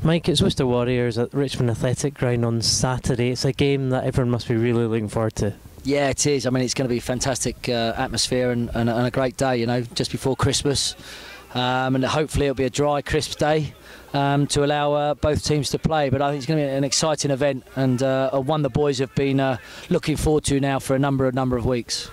Mike, it's Worcester Warriors at Richmond Athletic Ground on Saturday. It's a game that everyone must be really looking forward to. Yeah, it is. I mean, it's going to be a fantastic atmosphere and a great day, you know, just before Christmas. And hopefully it'll be a dry, crisp day to allow both teams to play. But I think it's going to be an exciting event and one the boys have been looking forward to now for a number of weeks.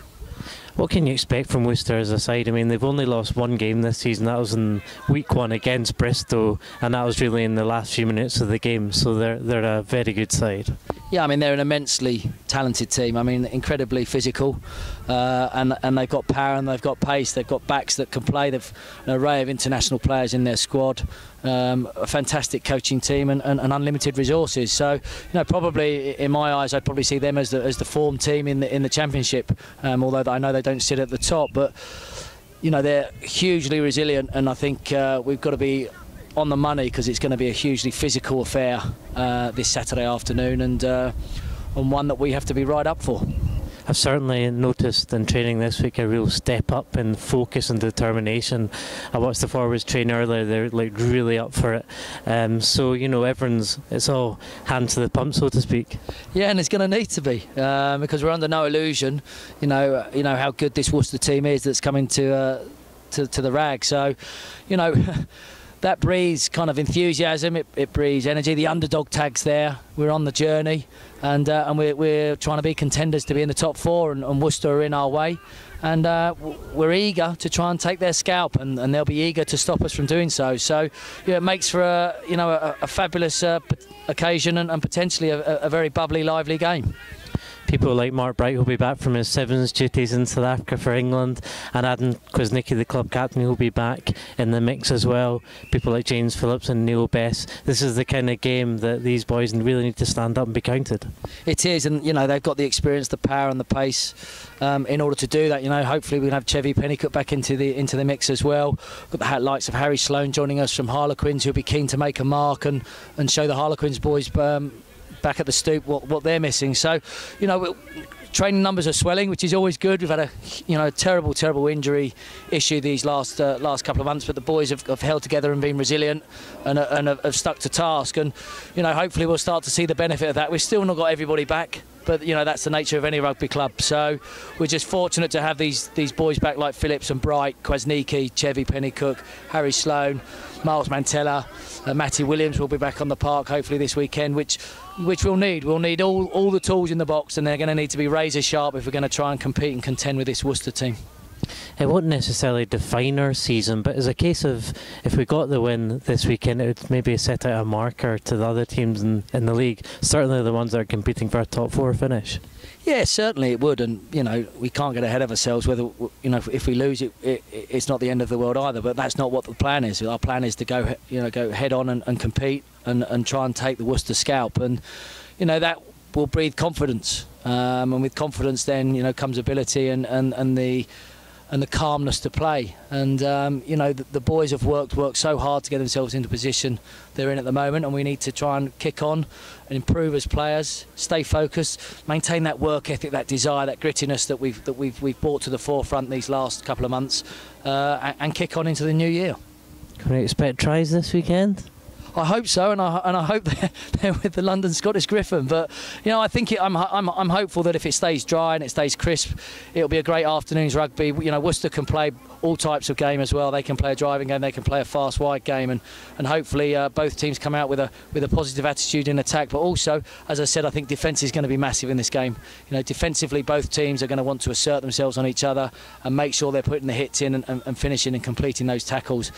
What can you expect from Worcester as a side? I mean, they've only lost one game this season. That was in week 1 against Bristol, and that was really in the last few minutes of the game. So they're a very good side. Yeah, I mean, they're an immensely talented team. I mean, incredibly physical, and they've got power and they've got pace. They've got backs that can play. They've an array of international players in their squad. A fantastic coaching team and unlimited resources. So, you know, probably in my eyes, I'd probably see them as the form team in the championship. Although I know they don't sit at the top, but you know, they're hugely resilient, and I think we've got to be on the money because it's going to be a hugely physical affair this Saturday afternoon, and one that we have to be right up for. I've certainly noticed in training this week a real step up in focus and determination. I watched the forwards train earlier, they're like really up for it. So, you know, it's all hand to the pump, so to speak. Yeah, and it's going to need to be because we're under no illusion, you know how good this Worcester team is that's coming to the rag. So, you know, that breeds kind of enthusiasm, it breeds energy. The underdog tag's there, we're on the journey, and we're trying to be contenders to be in the top 4, and Worcester are in our way, and we're eager to try and take their scalp, and they'll be eager to stop us from doing so. So yeah, it makes for a fabulous occasion and potentially a very bubbly, lively game. People like Mark Bright will be back from his sevens duties in South Africa for England, and Adam Kwasnicki, the club captain, will be back in the mix as well. People like James Phillips and Neil Bess. This is the kind of game that these boys really need to stand up and be counted. It is, and you know, they've got the experience, the power and the pace in order to do that. You know, hopefully we'll have Chevy Pennycook back into the mix as well. Got the likes of Harry Sloane joining us from Harlequins, who'll be keen to make a mark and show the Harlequins boys back at the stoop what they're missing. So, you know, training numbers are swelling, which is always good. We've had a terrible injury issue these last couple of months, but the boys have held together and been resilient and have stuck to task. And you know, hopefully we'll start to see the benefit of that. We've still not got everybody back, but you know, that's the nature of any rugby club. So we're just fortunate to have these boys back, like Phillips and Bright, Kwasnicki, Chevy Pennycook, Harry Sloane, Miles Mantella, Matty Williams will be back on the park hopefully this weekend, which we'll need. We'll need all the tools in the box, and they're going to need to be razor sharp if we're going to try and compete and contend with this Worcester team. It won't necessarily define our season, but it's a case of if we got the win this weekend, it would maybe set out a marker to the other teams in the league, certainly the ones that are competing for a top 4 finish. Yeah, certainly it would, and you know, we can't get ahead of ourselves. Whether, you know, if we lose it's not the end of the world either. But that's not what the plan is. Our plan is to go head on and compete and try and take the Worcester scalp, and you know, that will breathe confidence. And with confidence, then you know, comes ability and the calmness to play. And you know, the boys have worked so hard to get themselves into position they're in at the moment, and we need to try and kick on and improve as players, stay focused, maintain that work ethic, that desire, that grittiness that we've brought to the forefront these last couple of months, and kick on into the new year. Can we expect tries this weekend? I hope so, and I hope they're with the London Scottish Griffin. But you know, I think I'm hopeful that if it stays dry and it stays crisp, it'll be a great afternoon's rugby. You know, Worcester can play all types of game as well. They can play a driving game, they can play a fast wide game, and hopefully both teams come out with a positive attitude in attack. But also, as I said, I think defence is going to be massive in this game. You know, defensively, both teams are going to want to assert themselves on each other and make sure they're putting the hits in and finishing and completing those tackles.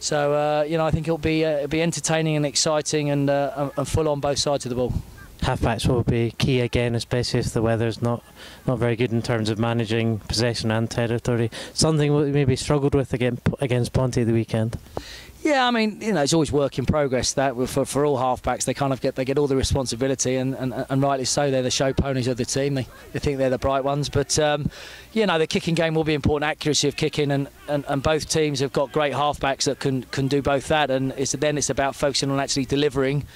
So you know, I think it'll be entertaining and exciting and full on both sides of the ball. Halfbacks will be key again, especially if the weather's not very good in terms of managing possession and territory. Something we maybe struggled with against Ponty the weekend. Yeah, I mean, you know, it's always work in progress. That for all halfbacks, they kind of get all the responsibility, and rightly so. They're the show ponies of the team. They think they're the bright ones. But you know, the kicking game will be important. Accuracy of kicking, and both teams have got great halfbacks that can do both that. And it's about focusing on actually delivering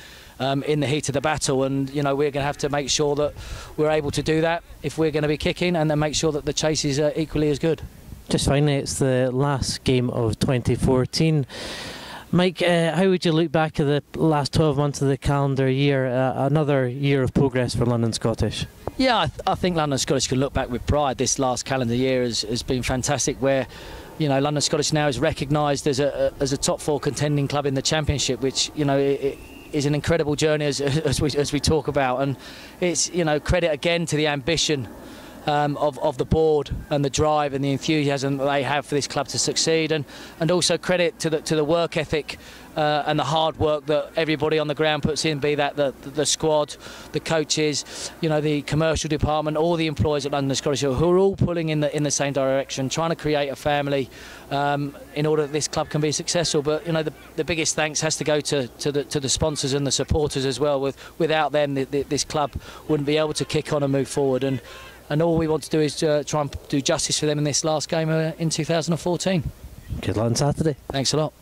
in the heat of the battle. And you know, we're going to have to make sure that we're able to do that if we're going to be kicking, and then make sure that the chase is equally as good. Just finally, it's the last game of 2014. Mike, how would you look back at the last 12 months of the calendar year, another year of progress for London Scottish? Yeah, I think London Scottish can look back with pride. This last calendar year has been fantastic, where London Scottish now is recognised as a top 4 contending club in the Championship, which it is an incredible journey as we talk about, and it's credit again to the ambition of the board and the drive and the enthusiasm that they have for this club to succeed, and also credit to the work ethic and the hard work that everybody on the ground puts in, be that the squad, the coaches, the commercial department, all the employees at London Scottish, who are all pulling in the same direction, trying to create a family in order that this club can be successful. But the biggest thanks has to go to the sponsors and the supporters as well. Without them, this club wouldn't be able to kick on and move forward. And all we want to do is try and do justice for them in this last game in 2014. Good luck on Saturday. Thanks a lot.